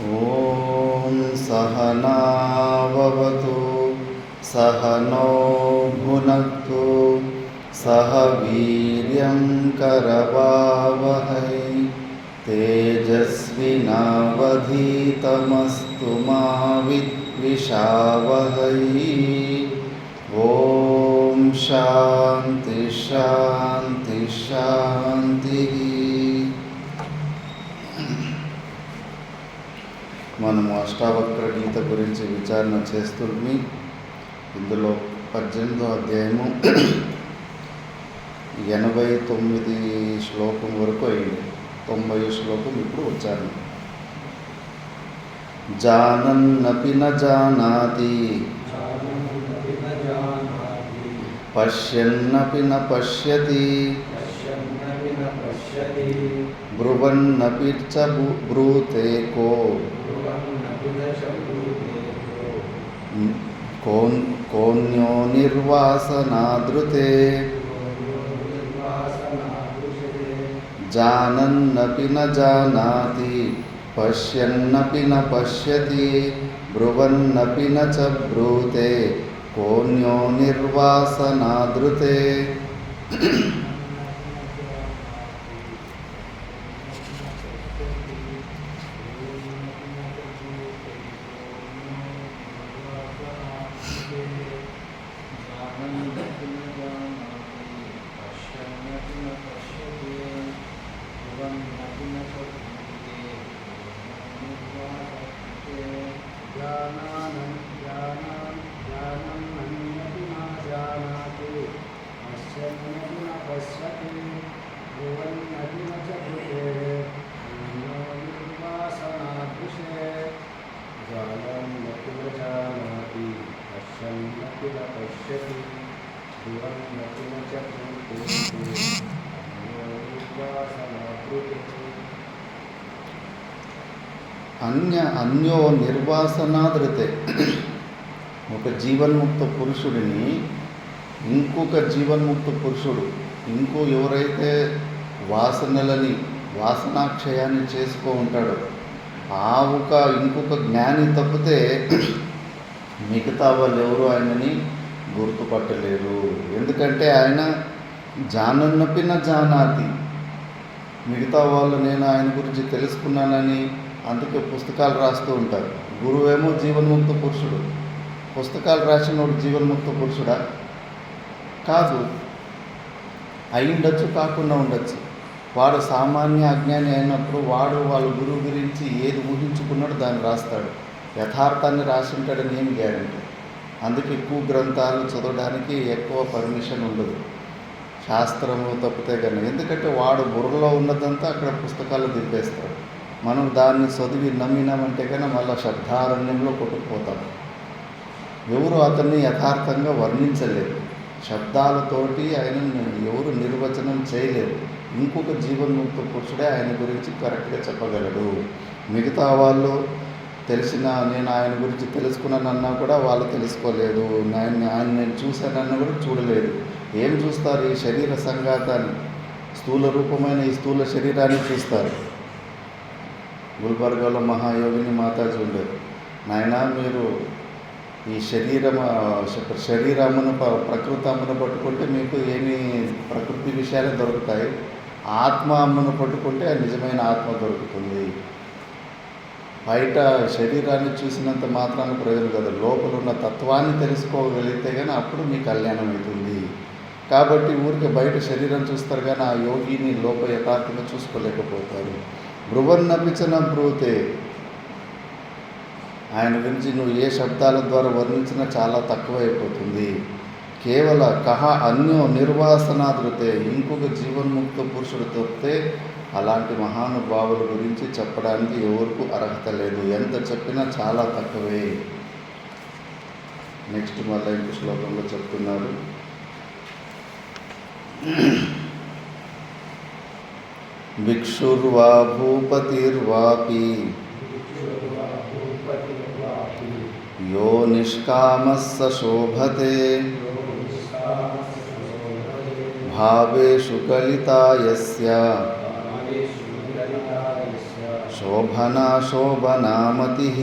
ఓం సహనావవతు సహనో భునక్తు సహ వీర్యం కరవావహై తేజస్వినావధీతమస్తు మా విద్విషావహై. ఓం శాంతి శాంతి శాంతి. మనము అష్టావక్ర గీత గురించి విచారణ చేస్తుంది. ఇందులో 18వ అధ్యాయము 89 శ్లోకం వరకు అయింది. 90 శ్లోకం ఇప్పుడు ఉచ్చారణ. జానన్నపి న జానాతి పశ్యన్నపి న పశ్యతి బ్రువన్నపి చ బ్రూతే కోన్యో నిర్వాసనాదృతే. జానన్నపి న జానాతి పశ్యన్నపి న పశ్యతి బ్రువన్నపి న చ బ్రూతే కోన్యో నిర్వాసనాదృతే. అన్యో నిర్వాసనాదృతే. ఒక జీవన్ముక్త పురుషుడిని ఇంకొక జీవన్ముక్త పురుషుడు ఎవరైతే వాసనాక్షయాన్ని చేసుకో ఉంటాడో ఇంకొక జ్ఞాని తప్పితే మిగతా వాళ్ళు ఎవరు ఆయనని గుర్తుపట్టలేరు. ఎందుకంటే ఆయన జానన్నపి న జానాతి. మిగతా వాళ్ళు నేను ఆయన గురించి తెలుసుకున్నానని అందుకే పుస్తకాలు రాస్తూ ఉంటారు. గురువేమో జీవన్ముక్త పురుషుడు. పుస్తకాలు రాసినోడు జీవన్ముక్త పురుషుడా? కాదు. అయ్యుండొచ్చు, కాకుండా ఉండొచ్చు. వాడు సామాన్య అజ్ఞాని అయినప్పుడు వాళ్ళ గురువు గురించి ఏది ఊహించుకున్నాడో దాన్ని రాస్తాడు. యథార్థాన్ని రాసి ఉంటాడని ఏమి గ్యారంటీ. అందుకే ఎక్కువ గ్రంథాలు చదవడానికి ఎక్కువ పర్మిషన్ ఉండదు, శాస్త్రము తప్పితే కానీ. ఎందుకంటే వాడు బుర్రలో ఉన్నదంతా అక్కడ పుస్తకాలు దింపేస్తాడు. మనం దాన్ని చదివి నమ్మినామంటే కానీ మళ్ళీ శబ్దారణ్యంలో కొట్టుకుపోతాం. ఎవరు అతన్ని యథార్థంగా వర్ణించలేరు. శబ్దాలతోటి ఆయనను ఎవరు నిర్వచనం చేయలేరు. ఇంకొక జీవన్ముక్త పురుషుడే ఆయన గురించి కరెక్ట్గా చెప్పగలడు. మిగతా వాళ్ళు నేను ఆయన గురించి తెలుసుకున్నానన్నా కూడా వాళ్ళు తెలుసుకోలేదు. నేను చూశానన్నా కూడా చూడలేదు. ఏం చూస్తారు? ఈ శరీర సంఘాతాన్ని, స్థూల రూపమైన ఈ స్థూల శరీరాన్ని చూస్తారు. గుల్బర్గాలో మహాయోగిని మాతాజీ ఉండేది. నాయన, మీరు ఈ శరీరమును ప్రకృతి అమ్మను పట్టుకుంటే మీకు ఏమి ప్రకృతి విషయాలే దొరుకుతాయి. ఆత్మ అమ్మను పట్టుకుంటే నిజమైన ఆత్మ దొరుకుతుంది. బయట శరీరాన్ని చూసినంత మాత్రాన ప్రయోజనం కదా. లోపల ఉన్న తత్వాన్ని తెలుసుకోగలిగితే కానీ అప్పుడు మీ కళ్యాణం అవుతుంది. కాబట్టి ఊరికి బయట శరీరం చూస్తారు కానీ ఆ యోగిని లోపల యథార్థంగా చూసుకోలేకపోతారు. బ్రువన్నపిచన బ్రూతే. ఆయన గురించి నువ్వు ఏ శబ్దాల ద్వారా వర్ణించినా చాలా తక్కువైపోతుంది. కేవల అన్యో నిర్వాసనాదృతే. ఇంకొక జీవన్ముక్త పురుషుడు తప్పితే అలాంటి మహానుభావుల గురించి చెప్పడానికి ఎవరికి అర్హత లేదు. ఎంత చెప్పినా చాలా తక్కువే. నెక్స్ట్ మళ్ళీ ఇంకో శ్లోకంలో చెప్తున్నారు. భిక్షుర్వా భూపతిర్వాపి యో నిష్కామస్స శోభతే భావేషు కలితాయస్య శోభనా శోభనామతిః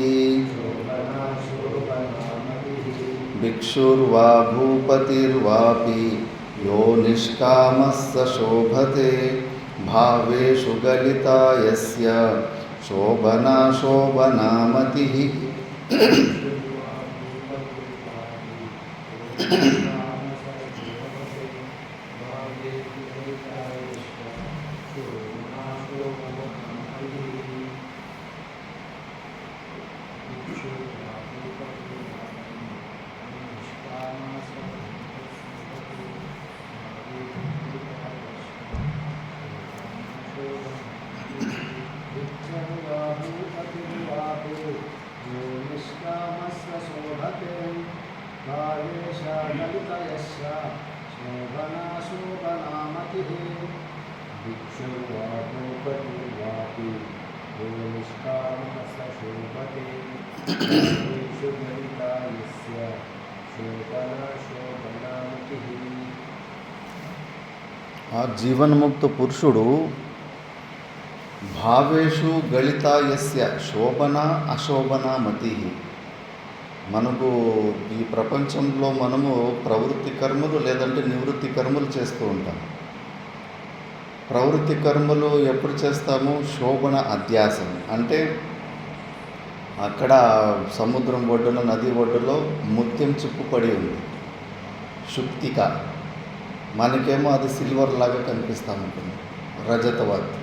భిక్షుర్వా భూపతిర్వాపి యో నిష్కామः స శోభతే భావేషు గలితా యస్య శోభనా శోభనామతిః. ఆ జీవన్ముక్త పురుషుడు భావేషు గళితాయస్య శోభన అశోభన మతి. మనకు ఈ ప్రపంచంలో మనము ప్రవృత్తి కర్మలు లేదంటే నివృత్తి కర్మలు చేస్తూ ఉంటాం. ప్రవృత్తి కర్మలు ఎప్పుడు చేస్తాము? శోభన అధ్యాసం అంటే అక్కడ సముద్రం ఒడ్డున నది ఒడ్డులో ముత్యం చిప్పు పడి ఉంది, శుక్తిక. మనకేమో అది సిల్వర్ లాగా కనిపిస్తూ ఉంటుంది, రజతవత్.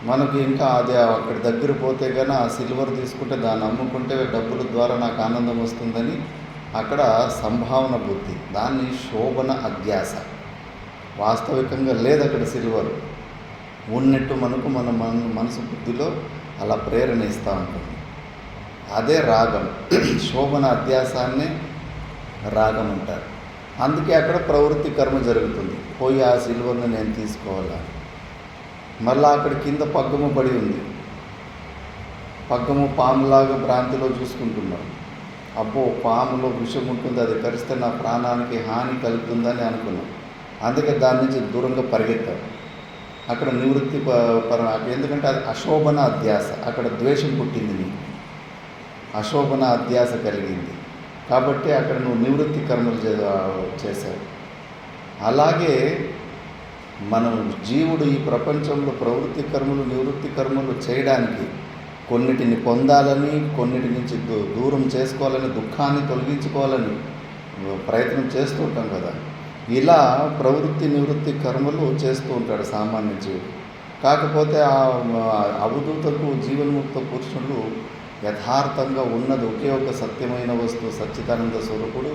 మనకు ఇంకా అది అక్కడ దగ్గర పోతే కానీ ఆ సిల్వర్ తీసుకుంటే దాన్ని అమ్ముకుంటే డబ్బుల ద్వారా నాకు ఆనందం వస్తుందని అక్కడ సంభావన బుద్ధి, దాన్ని శోభన అధ్యాస. వాస్తవికంగా లేదు అక్కడ సిల్వర్ ఉన్నట్టు మనకు మన మనసు బుద్ధిలో అలా ప్రేరణ ఇస్తూ ఉంటుంది. అదే రాగం. శోభన అధ్యాసాన్ని రాగం అంటారు. అందుకే అక్కడ ప్రవృత్తి కర్మ జరుగుతుంది. పోయి ఆ సిల్వర్ని నేను తీసుకోవాలా. మళ్ళీ అక్కడ కింద పగ్గము పడి ఉంది, పగ్గము పాములాగా భ్రాంతిలో చూసుకుంటున్నాం. అబ్బో పాములో విషం ఉంటుంది, అది కరిస్తే నా ప్రాణానికి హాని కలుగుతుందని అనుకున్నాం. అందుకే దాని నుంచి దూరంగా పరిగెత్తారు. అక్కడ నివృత్తి ఎందుకంటే అది అశోభన అధ్యాస. అక్కడ ద్వేషం పుట్టింది, నీకు అశోభన అధ్యాస కలిగింది కాబట్టి అక్కడ నువ్వు నివృత్తి కర్మలు చేశావు. అలాగే మనం జీవుడు ఈ ప్రపంచంలో ప్రవృత్తి కర్మలు నివృత్తి కర్మలు చేయడానికి కొన్నిటిని పొందాలని, కొన్నిటి నుంచి దూరం చేసుకోవాలని, దుఃఖాన్ని తొలగించుకోవాలని ప్రయత్నం చేస్తూ ఉంటాం కదా. ఇలా ప్రవృత్తి నివృత్తి కర్మలు చేస్తూ ఉంటాడు సామాన్య జీవుడు. కాకపోతే ఆ అవధూతకు జీవన్ముక్త పురుషులు యథార్థంగా ఉన్నది ఒకే ఒక సత్యమైన వస్తువు, సచ్చిదానంద స్వరూపుడు.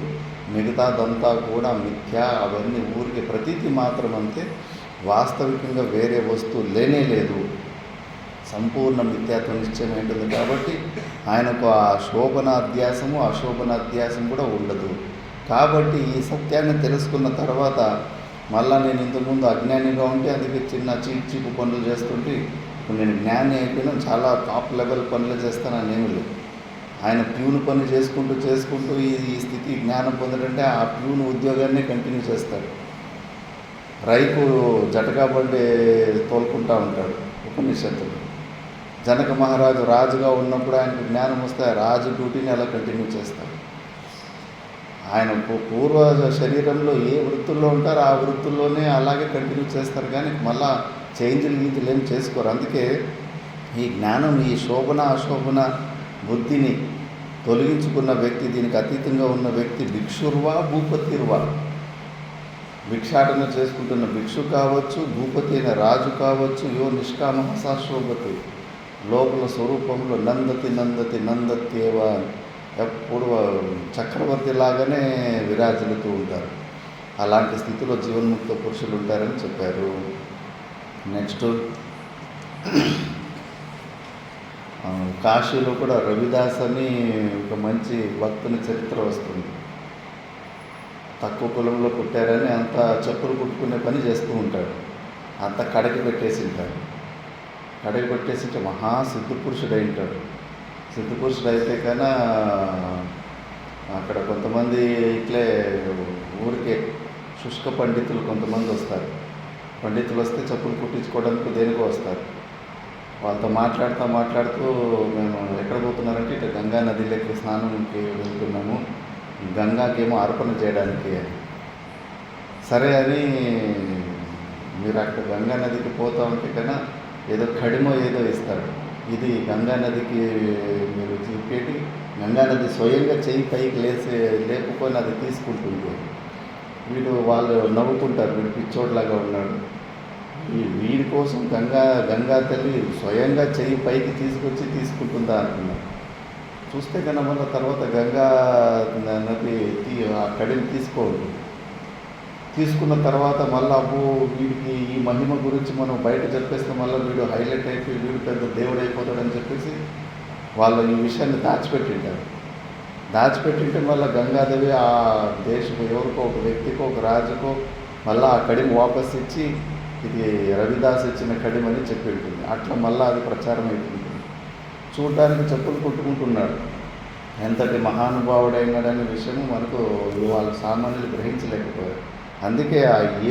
మిగతాదంతా కూడా మిథ్య, అవన్నీ ఊరికి ప్రతీతి మాత్రం అంతే. వాస్తవికంగా వేరే వస్తువు లేనే లేదు, సంపూర్ణ మిథ్యాత్వ నిశ్చయం ఉంటుంది. కాబట్టి ఆయనకు ఆ శోభన అధ్యాసము అశోభన అధ్యాసం కూడా ఉండదు. కాబట్టి ఈ సత్యాన్ని తెలుసుకున్న తర్వాత మళ్ళీ నేను ఇంతకుముందు అజ్ఞానిగా ఉంటే అందుకే చిన్న చీపు పనులు చేస్తుంటే ఇప్పుడు నేను జ్ఞాని అయిపోయినా చాలా టాప్ లెవెల్ పనులు చేస్తాను అనేమి లేదు. ఆయన ప్యూన్ పని చేసుకుంటూ ఈ స్థితి జ్ఞానం పొందడంటే ఆ ప్యూన్ ఉద్యోగాన్ని కంటిన్యూ చేస్తాడు. రైకు జటకా బండి తోలుకుంటూ ఉంటాడు. ఉపనిషత్తులు జనక మహారాజు రాజుగా ఉన్నప్పుడు ఆయనకు జ్ఞానం వస్తే రాజు డ్యూటీని అలా కంటిన్యూ చేస్తాడు. ఆయన పూర్వ శరీరంలో ఏ వృత్తుల్లో ఉంటారో ఆ వృత్తుల్లోనే అలాగే కంటిన్యూ చేస్తారు, కానీ మళ్ళా గీతులు ఏం చేసుకోరు. అందుకే ఈ జ్ఞానం, ఈ శోభన అశోభన బుద్ధిని తొలగించుకున్న వ్యక్తి, దీనికి అతీతంగా ఉన్న వ్యక్తి భిక్షుర్వా భూపతిర్వా, భిక్షాటన చేసుకుంటున్న భిక్షు కావచ్చు, భూపతి అయిన రాజు కావచ్చు. యో నిష్కామ సశోభతి, లోపల స్వరూపంలో నందత్యేవ, ఎప్పుడు చక్రవర్తి లాగానే విరాజిల్లుతూ ఉంటారు. అలాంటి స్థితిలో జీవన్ముక్త పురుషులు ఉంటారని చెప్పారు. నెక్స్ట్ కాశీలో కూడా రవిదాస్ అని ఒక మంచి భక్తుని చరిత్ర వస్తుంది. తక్కువ కులంలో పుట్టారని అంత చెప్పులు కుట్టుకునే పని చేస్తూ ఉంటాడు. అంత కడకి పెట్టేసి ఉంటాడు. కడకి పెట్టేసి మహా సిద్ధపురుషుడై ఉంటాడు. సిద్ధపురుషుడు అయితే కన్నా అక్కడ కొంతమంది ఇట్లే ఊరికే శుష్క పండితులు కొంతమంది వస్తారు. పండితులు వస్తే చెప్పులు కుట్టించుకోవడానికి దేనికో వస్తారు. వాళ్ళతో మాట్లాడుతూ మేము ఎక్కడ పోతున్నారంటే ఇటు గంగా నదిలోకి స్నానంకి వెళ్తున్నాము, గంగాకేమో అర్పణ చేయడానికి అని. సరే అని మీరు అక్కడ గంగా నదికి పోతా ఉంటే కన్నా ఏదో కడిమో ఏదో ఇస్తాడు. ఇది గంగా నదికి మీరు చెప్పేటి గంగా నది స్వయంగా చెయ్యి పైకి లేపుకొని అది తీసుకుంటుంది. వాళ్ళు నవ్వుకుంటారు, వీడు పిచ్చోడ్లాగా ఉన్నాడు, వీడి కోసం గంగా తల్లి స్వయంగా చెయ్యి పైకి తీసుకుంటుందా అనుకున్నారు. చూస్తే కన్నా మళ్ళీ తర్వాత గంగా నది ఆ కడిని తీసుకున్న తర్వాత మళ్ళీ వీడికి ఈ మహిమ గురించి మనం బయట చెప్పేస్తే మళ్ళీ వీడు హైలైట్ అయిపోయి వీడు పెద్ద దేవుడు అయిపోతాడని చెప్పేసి వాళ్ళు ఈ విషయాన్ని దాచిపెట్టింటే మళ్ళీ గంగాదేవి ఆ దేశం ఎవరికో ఒక వ్యక్తికో ఒక రాజుకో మళ్ళీ ఆ కడిని వాపస్ ఇచ్చి ఇది రవిదాస్ ఇచ్చిన కడిమని చెప్పి ఉంటుంది. అట్లా మళ్ళీ అది ప్రచారం అయిపోతుంది. చూడడానికి చెప్పులు కొట్టుకుంటున్నాడు, ఎంతటి మహానుభావుడైనాడనే విషయం మనకు వాళ్ళ సామాన్యులు గ్రహించలేకపోయారు. అందుకే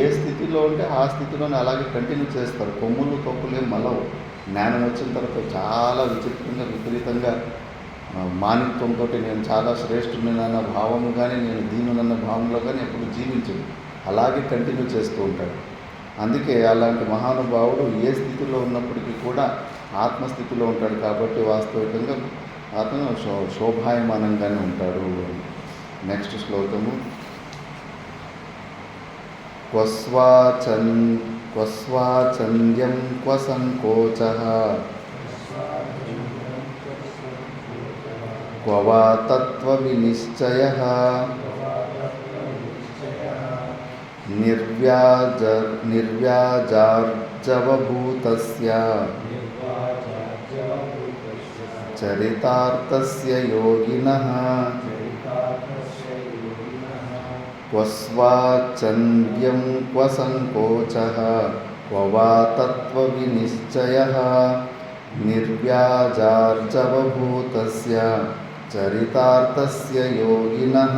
ఏ స్థితిలో ఉంటే ఆ స్థితిలోనే అలాగే కంటిన్యూ చేస్తారు. కొమ్ములు తొక్కులేం మళ్ళవు. జ్ఞానం వచ్చిన తర్వాత చాలా విచిత్రంగా విపరీతంగా మానిత్వంతో నేను చాలా శ్రేష్ఠునన్న భావము కానీ నేను దీనునన్న భావంలో కానీ ఎప్పుడు జీవించదు, అలాగే కంటిన్యూ చేస్తూ ఉంటాడు. అందుకే అలాంటి మహానుభావుడు ఏ స్థితిలో ఉన్నప్పటికీ కూడా ఆత్మస్థితిలో ఉంటాడు కాబట్టి వాస్తవికంగా అతను శోభాయమానంగానే ఉంటాడు. నెక్స్ట్ శ్లోకము. క్వస్వాచంద్యం క్వ సంకోచః క్వ వా తత్వవినిశ్చయః నిర్వ్యాజార్జవభూతస్య చరితార్థస్య యోగినః. క్వస్వాచంద్యం క్వ సంకోచః క్వ వా తత్వవినిశ్చయః నిర్వ్యాజార్జవభూతస్య చరితార్థస్య యోగినః.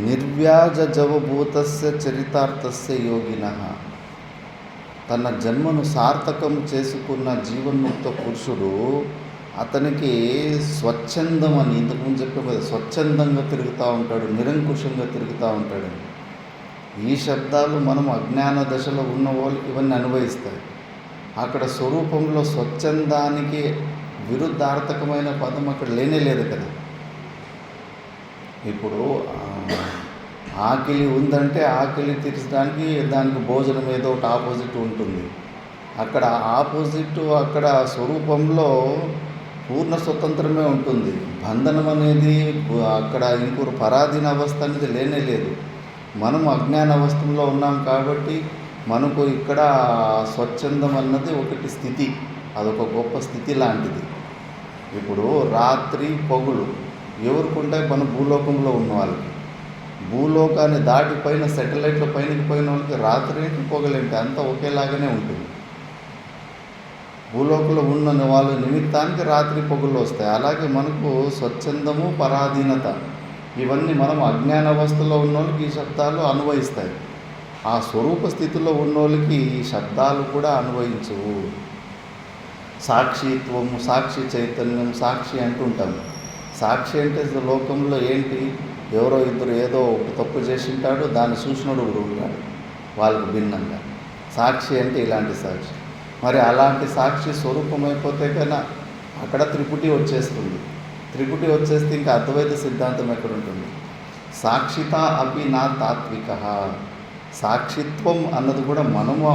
నిర్వ్యాజవభూతస్య చరితార్థస్య యోగినః. తన జన్మను సార్థకం చేసుకున్న జీవన్ముక్త పురుషుడు అతనికి స్వచ్ఛందం అని ఇంతకుముందు చెప్పే స్వచ్ఛందంగా తిరుగుతూ ఉంటాడు, నిరంకుశంగా తిరుగుతూ ఉంటాడు. ఈ శబ్దాలు మనం అజ్ఞాన దశలో ఉన్న వాళ్ళకి ఇవన్నీ అన్వయిస్తాయి. అక్కడ స్వరూపంలో స్వచ్ఛందానికి విరుద్ధార్థకమైన పదం అక్కడ లేదు కదా. ఇప్పుడు ఆకలి ఉందంటే ఆకలి తీర్చడానికి దానికి భోజనం ఏదో ఒకటి ఆపోజిట్ ఉంటుంది. అక్కడ ఆపోజిట్ అక్కడ స్వరూపంలో పూర్ణ స్వతంత్రమే ఉంటుంది. బంధనం అనేది అక్కడ ఇంకొక పరాధీన అవస్థ అనేది లేదు. మనం అజ్ఞాన అవస్థలో ఉన్నాం కాబట్టి మనకు ఇక్కడ స్వచ్ఛందం అన్నది ఒకటి స్థితి, అదొక గొప్ప స్థితి లాంటిది. ఇప్పుడు రాత్రి పగులు ఎవరికి ఉంటాయి? మన భూలోకంలో ఉన్న వాళ్ళకి. భూలోకాన్ని దాటిపోయిన సెటిలైట్ల పైనకి పోయిన వాళ్ళకి రాత్రి ఏంటి పొగలేంటి అంతా ఒకేలాగానే ఉంటుంది. భూలోకంలో ఉన్న వాళ్ళ నిమిత్తానికి రాత్రి పొగలు వస్తాయి. అలాగే మనకు స్వచ్ఛందము పరాధీనత ఇవన్నీ మనం అజ్ఞాన అవస్థలో ఉన్న వాళ్ళకి ఈ శబ్దాలు అన్వయిస్తాయి. ఆ స్వరూప స్థితిలో ఉన్నోళ్ళకి ఈ శబ్దాలు కూడా అన్వయించవు. సాక్షిత్వము, సాక్షి చైతన్యం, సాక్షి అంటుంటాము. సాక్షి అంటే లోకంలో ఏంటి? ఎవరో ఇద్దరు ఏదో ఒకటి తప్పు చేసి ఉంటాడు, దాన్ని చూసినోడు ఒకడు ఉంటాడు వాళ్ళకు భిన్నంగా. సాక్షి అంటే ఇలాంటి సాక్షి. మరి అలాంటి సాక్షి స్వరూపమైపోతే కన్నా అక్కడ త్రిపుటి వచ్చేస్తుంది. త్రిపుటి వచ్చేస్తే ఇంకా అద్వైత సిద్ధాంతం ఎక్కడ ఉంటుంది? సాక్షిత అపి నా తాత్విక. సాక్షిత్వం అన్నది కూడా మనము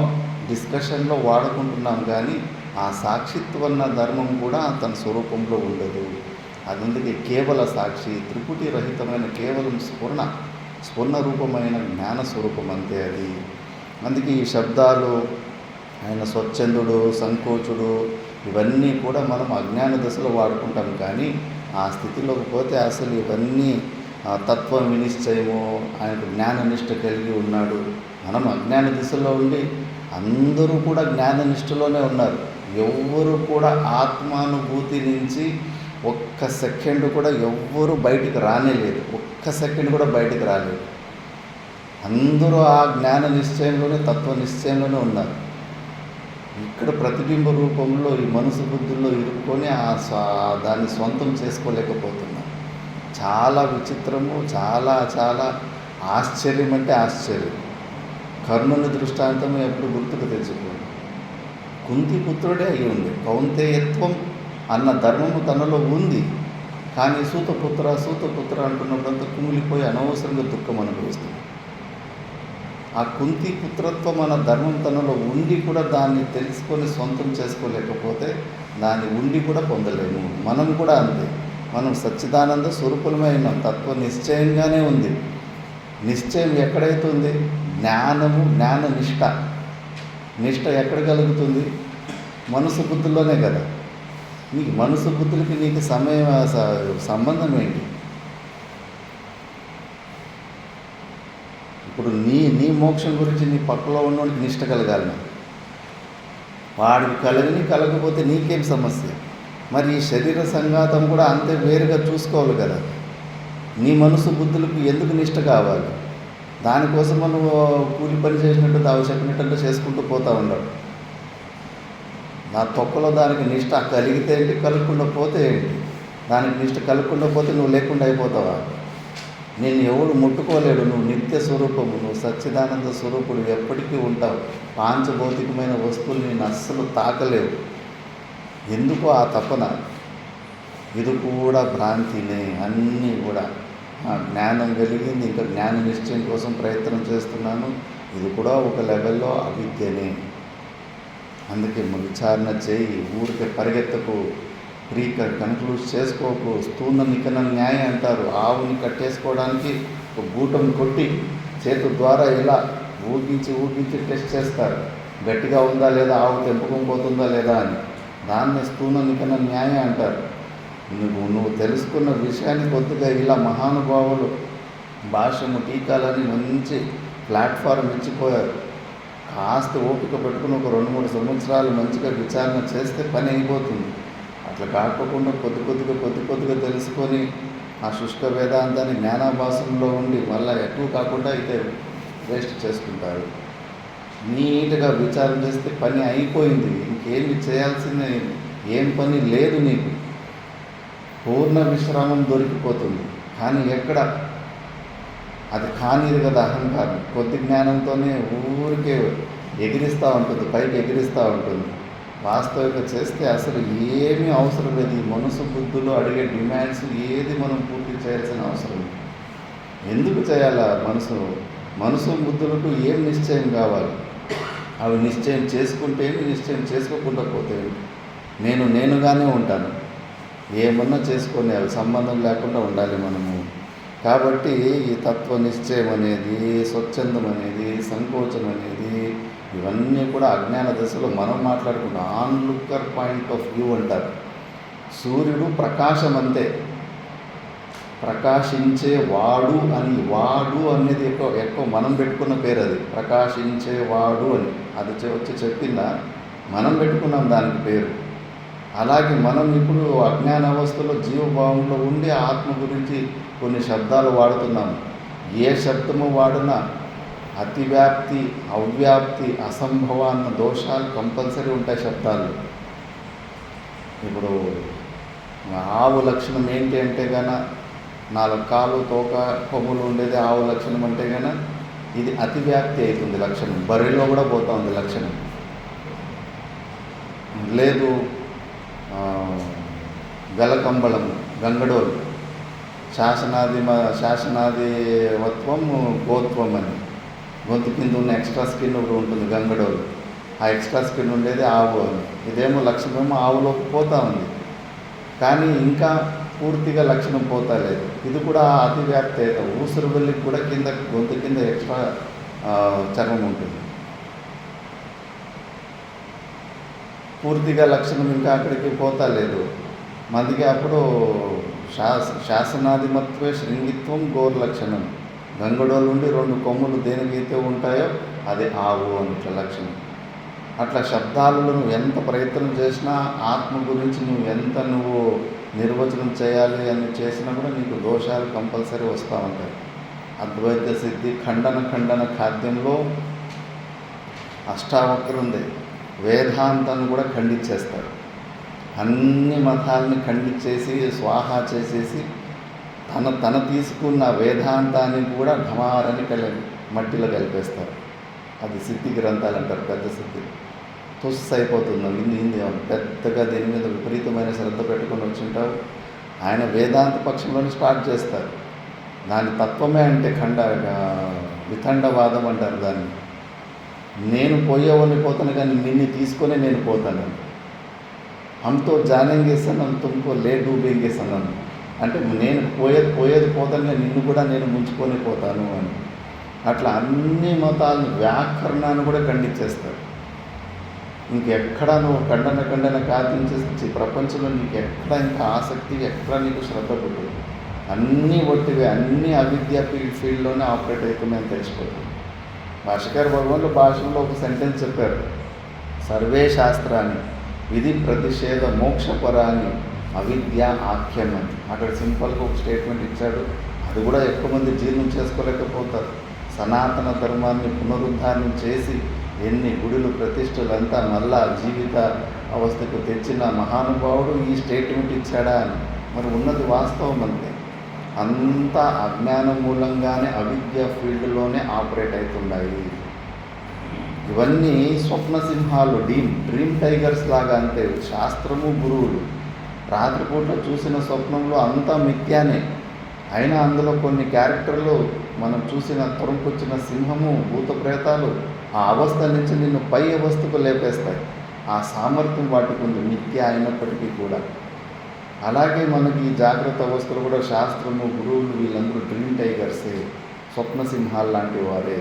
డిస్కషన్లో వాడుకుంటున్నాం, కానీ ఆ సాక్షిత్వం అన్న ధర్మం కూడా తన స్వరూపంలో ఉండదు. అందుకే కేవల సాక్షి, త్రిపుటి రహితమైన కేవలం స్ఫురణ రూపమైన జ్ఞాన స్వరూపం అంతే అది. అందుకే ఈ శబ్దాలు, ఆయన స్వచ్ఛందుడు, సంకోచుడు, ఇవన్నీ కూడా మనం అజ్ఞాన దశలో వాడుకుంటాం, కానీ ఆ స్థితిలోకి పోతే అసలు ఇవన్నీ తత్వ వినిశ్చయము, ఆయనకు జ్ఞాననిష్ట కలిగి ఉన్నాడు. మనం అజ్ఞాన దిశలో ఉండి అందరూ కూడా జ్ఞాననిష్టలోనే ఉన్నారు. ఎవ్వరూ కూడా ఆత్మానుభూతి నుంచి ఒక్క సెకండ్ కూడా ఎవ్వరూ బయటికి రానేలేదు. ఒక్క సెకండ్ కూడా బయటికి రాలేదు. అందరూ ఆ జ్ఞాన నిశ్చయంలోనే, తత్వ నిశ్చయంలోనే ఉన్నారు. ఇక్కడ ప్రతిబింబ రూపంలో ఈ మనసు బుద్ధుల్లో ఇరుక్కొని దాన్ని సొంతం చేసుకోలేకపోతున్నారు. చాలా విచిత్రము, చాలా చాలా ఆశ్చర్యం అంటే ఆశ్చర్యం. కర్ణుని దృష్టాంతం ఎప్పుడు గుర్తుకు తెచ్చుకోండి. కుంతి పుత్రుడే అయి ఉంది. కౌంతేయత్వం అన్న ధర్మము తనలో ఉంది, కానీ సూతపుత్ర అంటున్నప్పుడంతా కుమిలిపోయి అనవసరంగా దుఃఖం అనుభవిస్తుంది. ఆ కుంతి పుత్రత్వం అన్న ధర్మం తనలో ఉండి కూడా దాన్ని తెలుసుకొని సొంతం చేసుకోలేకపోతే దాన్ని ఉండి కూడా పొందలేము. మనం కూడా అంతే. మనం సచ్చిదానంద స్వరూపులమై ఉన్నాం. తత్వ నిశ్చయంగానే ఉంది. నిశ్చయం ఎక్కడైతే ఉంది? జ్ఞానము, జ్ఞాన నిష్ట ఎక్కడ కలుగుతుంది? మనసు బుద్ధుల్లోనే కదా. నీకు మనసు బుద్ధులకి నీకు సంబంధం ఏంటి? ఇప్పుడు నీ మోక్షం గురించి నీ పక్కలో ఉన్నవాడికి నిష్ట కలగాలి. వాడికి కలగకపోతే నీకేం సమస్య? మరి ఈ శరీర సంఘాతం కూడా అంతే వేరుగా చూసుకోవాలి కదా. నీ మనసు బుద్ధులకు ఎందుకు నిష్ట కావాలి? దానికోసం మనం కూలి పని చేసినట్టు తావు చెప్పినట్టు చేసుకుంటూ పోతూ ఉండవు. నా తొక్కలో దానికి నిష్ట కలిగితే ఏంటి, కలగకుండా పోతే ఏంటి? దానికి నిష్ట కలగకుండా పోతే నువ్వు లేకుండా అయిపోతావా? నేను ఎవడు ముట్టుకోలేడు. నువ్వు నిత్య స్వరూపము, నువ్వు సచ్చిదానంద స్వరూపుడు, ఎప్పటికీ ఉంటావు. పాంచభౌతికమైన వస్తువులు నేను అస్సలు తాకలేవు. ఎందుకో ఆ తపన. ఇది కూడా భ్రాంతినే. అన్నీ కూడా జ్ఞానం కలిగింది, ఇంకా జ్ఞాన నిశ్చయం కోసం ప్రయత్నం చేస్తున్నాను. ఇది కూడా ఒక లెవెల్లో అవిద్యనే. అందుకే విచారణ చేయి, ఊరికే పరిగెత్తకు, కన్క్లూడ్ చేసుకోకు. స్థూల నికన న్యాయం అంటారు. ఆవుని కట్టేసుకోవడానికి ఒక గూటం కొట్టి చేతు ద్వారా ఇలా ఊగించి టెస్ట్ చేస్తారు. గట్టిగా ఉందా లేదా, ఆవు తెంపుకొని పోతుందా లేదా అని. దాన్ని స్థూల నికన న్యాయం అంటారు. నువ్వు తెలుసుకున్న విషయాన్ని కొద్దిగా ఇలా మహానుభావులు భాష్యము, టీకాలని మంచి ప్లాట్ఫారం ఇచ్చిపోయారు. కాస్త ఓపిక పెట్టుకుని ఒక 2-3 సంవత్సరాలు మంచిగా విచారణ చేస్తే పని అయిపోతుంది. అట్లా కాకుండా కొద్ది కొద్దిగా తెలుసుకొని ఆ శుష్క వేదాంతాన్ని జ్ఞానాభాసంలో ఉండి మళ్ళీ ఎక్కువ కాకుండా అయితే వేస్ట్ చేసుకుంటారు. నీట్గా విచారం చేస్తే పని అయిపోయింది. ఇంకేమి చేయాల్సిన ఏం పని లేదు నీకు. పూర్ణ విశ్రామం దొరికిపోతుంది. కానీ ఎక్కడ అది కానిది కదా అహంకారం. కొద్ది జ్ఞానంతోనే ఊరికే ఎగిరిస్తూ ఉంటుంది, పైకి ఎగిరిస్తూ ఉంటుంది. వాస్తవిక చేస్తే అసలు ఏమీ అవసరం లేదు. ఈ మనసు బుద్ధులు అడిగే డిమాండ్స్ ఏది మనం పూర్తి చేయాల్సిన అవసరం లేదు. ఎందుకు చేయాలా? మనసు బుద్ధులకు ఏం నిశ్చయం కావాలి? అవి నిశ్చయం చేసుకుంటే నిశ్చయం చేసుకోకుండా పోతే నేనుగానే ఉంటాను. ఏమన్నా చేసుకొని అవి సంబంధం లేకుండా ఉండాలి మనము. కాబట్టి ఈ తత్వ నిశ్చయం అనేది, స్వచ్ఛందం అనేది, సంకోచం అనేది, ఇవన్నీ కూడా అజ్ఞాన దశలో మనం మాట్లాడుకుంటాం. ఆన్లుక్కర్ పాయింట్ ఆఫ్ వ్యూ అంటారు. సూర్యుడు ప్రకాశం అంతే, ప్రకాశించేవాడు అని. వాడు అనేది ఎక్కువ మనం పెట్టుకున్న పేరు. అది ప్రకాశించేవాడు అని. అది వచ్చి చెప్పిందా? మనం పెట్టుకున్నాం దానికి పేరు. అలాగే మనం ఇప్పుడు అజ్ఞాన అవస్థలో జీవభావంలో ఉండి ఆత్మ గురించి కొన్ని శబ్దాలు వాడుతున్నాము. ఏ శబ్దము వాడినా అతివ్యాప్తి, అవ్యాప్తి, అసంభవ అన్న దోషాలు కంపల్సరీ ఉంటాయి శబ్దాలు. ఇప్పుడు ఆవు లక్షణం ఏంటి అంటే 4 కాళ్ళు తోక కొమ్ములు ఉండేది ఆవు లక్షణం అంటే కనుక ఇది అతివ్యాప్తి అవుతుంది లక్షణం. బర్రెలో కూడా పోతా ఉంది లక్షణం. లేదు గలకంబళం గంగడోలు శాసనాదివత్వం గోత్వం అని గొంతు కింద ఉన్న ఎక్స్ట్రా స్కిన్ ఒకటి ఉంటుంది గంగడోలు. ఆ ఎక్స్ట్రా స్కిన్ ఉండేది ఆవు అని. ఇదేమో లక్షణమేమో ఆవులోకి పోతా ఉంది, కానీ ఇంకా పూర్తిగా లక్షణం పోతా లేదు. ఇది కూడా అతివ్యాప్తి అవుతాం. ఊసురు వెళ్ళికి కూడా కింద గొంతు కింద ఎక్స్ట్రా చర్మం ఉంటుంది. పూర్తిగా లక్షణం ఇంకా అక్కడికి పోతా లేదు. అందుకే అప్పుడు శాసనాధిమత్వే శృంగిత్వం గోర్ లక్షణం. గంగడోలు నుండి 2 కొమ్ములు దేనికైతే ఉంటాయో అది ఆవు అని లక్షణం. అట్లా శబ్దాలను నువ్వు ఎంత ప్రయత్నం చేసినా, ఆత్మ గురించి నువ్వు నిర్వచనం చేయాలి అని చేసినా కూడా నీకు దోషాలు కంపల్సరీ వస్తూ ఉంటాయి. అద్వైత సిద్ధి ఖండన ఖాద్యంలో అష్టావక్రం ఉంది. వేదాంతాన్ని కూడా ఖండించేస్తారు. అన్ని మతాలని ఖండించేసి స్వాహా చేసేసి తన తీసుకున్న వేదాంతాన్ని కూడా ఢమారని మట్టిలో కలిపేస్తారు. అది సిద్ధి గ్రంథాలు అంటారు. పెద్ద సిద్ధి తుస్సు అయిపోతున్నాం. ఇన్ని పెద్దగా దీని మీద విపరీతమైన శ్రద్ధ పెట్టుకొని వచ్చింటావు. ఆయన వేదాంత పక్షంలోనే స్టార్ట్ చేస్తారు. దాని తత్వమే అంటే వితండవాదం అంటారు దాన్ని. నేను పోయేవాడిని పోతాను, కానీ నిన్ను తీసుకొని నేను పోతాను. హమ్తో జానేంగే సనం తుమ్కో లే డూబేంగే సనం అంటే నేను పోయేది పోతాను, కానీ నిన్ను కూడా నేను ముంచుకొని పోతాను అని. అట్లా అన్ని మతాలను వ్యాకరణాన్ని కూడా ఖండించేస్తారు. ఇంకెక్కడ నువ్వు ఖండన కాతించేసి ప్రపంచంలో నీకు ఎక్కడ ఇంకా ఆసక్తి, ఎక్కడ నీకు శ్రద్ధ పుట్టదు. అన్నీ ఒట్టివే, అన్నీ అవిద్య ఫీల్డ్లోనే ఆపరేట్ అవుతున్నాయని తెలిసిపోతుంది. భాష్యకార భగవాన్లు భాషలో ఒక సెంటెన్స్ చెప్పారు. సర్వే శాస్త్రాన్ని విధి ప్రతిషేధ మోక్షపరాన్ని అవిద్య ఆఖ్యం అని. అక్కడ సింపుల్గా ఒక స్టేట్మెంట్ ఇచ్చాడు. అది కూడా ఎక్కువ మంది జీర్ణం చేసుకోలేకపోతారు. సనాతన ధర్మాన్ని పునరుద్ధారణం చేసి ఎన్ని గుడులు ప్రతిష్టలంతా మళ్ళా జీవిత అవస్థకు తెచ్చిన మహానుభావుడు ఈ స్టేట్మెంట్ ఇచ్చాడా అని. మరి ఉన్నది వాస్తవం అంతే. అంతా అజ్ఞానం మూలంగానే అవిద్య ఫీల్డ్లోనే ఆపరేట్ అవుతున్నాయి. ఇవన్నీ స్వప్న సింహాలు, డ్రీమ్ టైగర్స్ లాగా అంతే. శాస్త్రము గురువులు రాత్రిపూట చూసిన స్వప్నంలో అంతా మిథ్యానే. అయినా అందులో కొన్ని క్యారెక్టర్లు మనం చూసిన తొరంకొచ్చిన సింహము, భూత ప్రేతాలు ఆ అవస్థ నుంచి నిన్ను పై అవస్థకు లేపేస్తాయి. ఆ సామర్థ్యం వాటికి ఉంది, మిథ్య అయినప్పటికీ కూడా. అలాగే మనకి ఈ జాగ్రత్త అవస్థలు కూడా శాస్త్రము గురువులు వీళ్ళందరూ డ్రీమ్ టైగర్సే, స్వప్న సింహాలు లాంటి వారే.